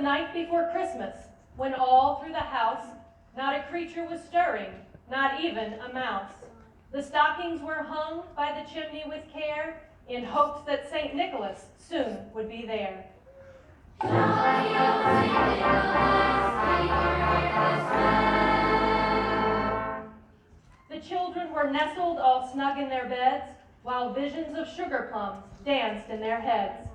the night before Christmas, when all through the house not a creature was stirring, not even a mouse. The stockings were hung by the chimney with care, in hopes that St. Nicholas soon would be there. The children were nestled all snug in their beds, while visions of sugar plums danced in their heads.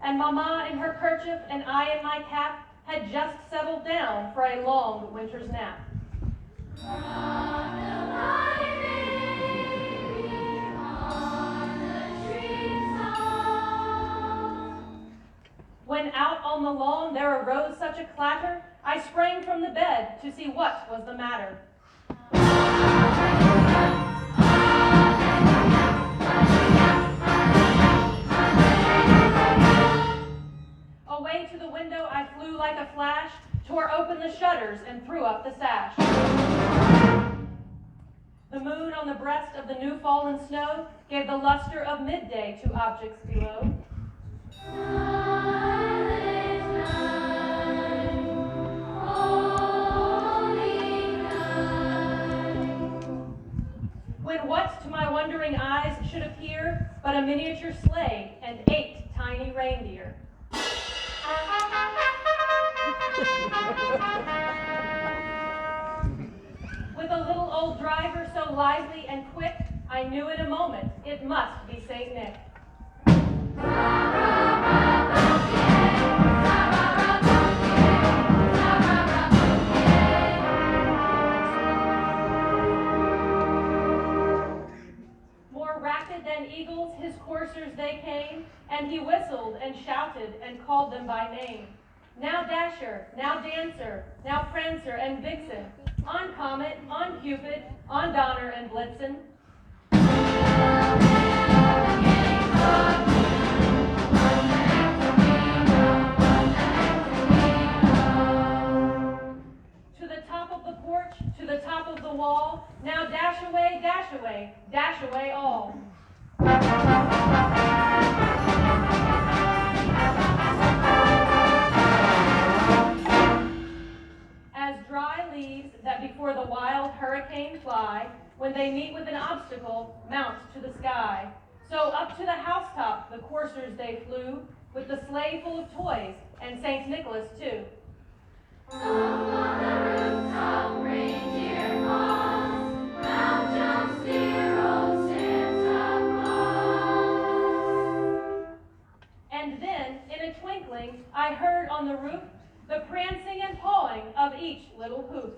And Mama in her kerchief and I in my cap had just settled down for a long winter's nap. When out on the lawn there arose such a clatter, I sprang from the bed to see what was the matter. Away to the window I flew like a flash, tore open the shutters and threw up the sash. The moon on the breast of the new fallen snow gave the luster of midday to objects below. When what to my wondering eyes should appear but a miniature sleigh and 8 tiny reindeer. With a little old driver so lively and quick, I knew in a moment it must be St. Nick. More rapid than eagles his coursers they came, and he whistled and shouted and called them by name. Now Dasher, now Dancer, now Prancer and Vixen, on Comet, on Cupid, on Donner and Blitzen. To the top of the porch, to the top of the wall, now dash away, dash away, dash away all. As dry leaves that before the wild hurricane fly, when they meet with an obstacle, mount to the sky, so up to the housetop the coursers they flew, with the sleigh full of toys, and St. Nicholas too. Up on the rooftop, reindeer paws, round jumps dear old Santa Claus. And then, in a twinkling, I heard on the roof the prancing and pawing of each little hoof.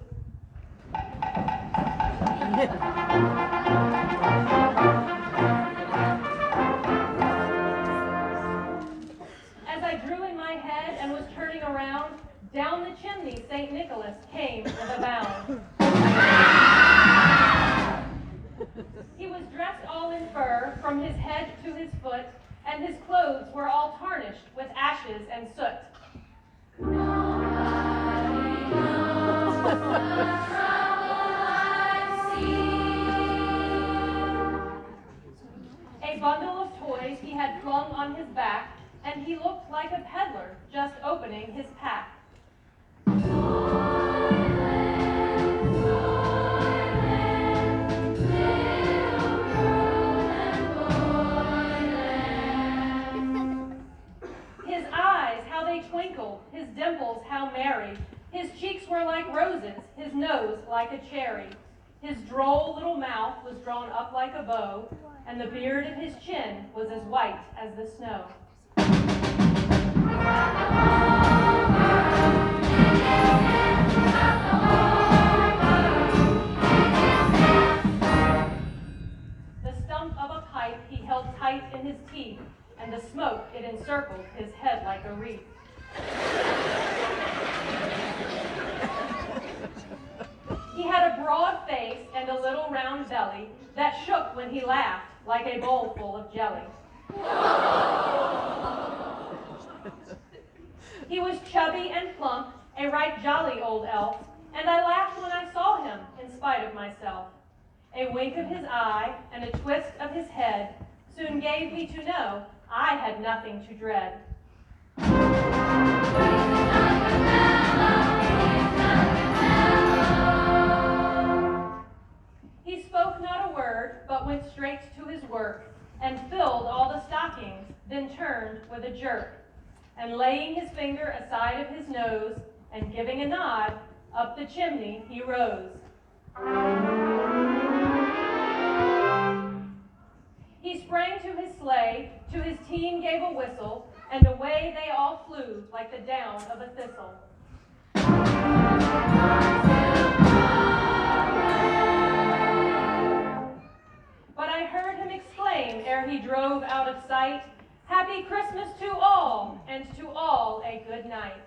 As I drew in my head and was turning around, down the chimney St. Nicholas came with a bound. He was dressed all in fur, from his head to his foot, and his clothes were all tarnished with ashes and soot. A bundle of toys he had flung on his back, and he looked like a peddler just opening his pack. His eyes, how they twinkled, his dimples, how merry. His cheeks were like roses, his nose like a cherry. His droll little mouth was drawn up like a bow, and the beard of his chin was as white as the snow. The stump of a pipe he held tight in his teeth, and the smoke it encircled his head like a wreath. He had a broad face and a little round belly that shook when he laughed like a bowl full of jelly. He was chubby and plump, a right jolly old elf, and I laughed when I saw him, in spite of myself. A wink of his eye and a twist of his head soon gave me to know I had nothing to dread. He spoke not a word, but went straight to his work, and filled all the stockings, then turned with a jerk, and laying his finger aside of his nose, and giving a nod, up the chimney he rose. He sprang to his sleigh, to his team gave a whistle, and away they all flew like the down of a thistle. But I heard him exclaim ere he drove out of sight, "Happy Christmas to all, and to all a good night."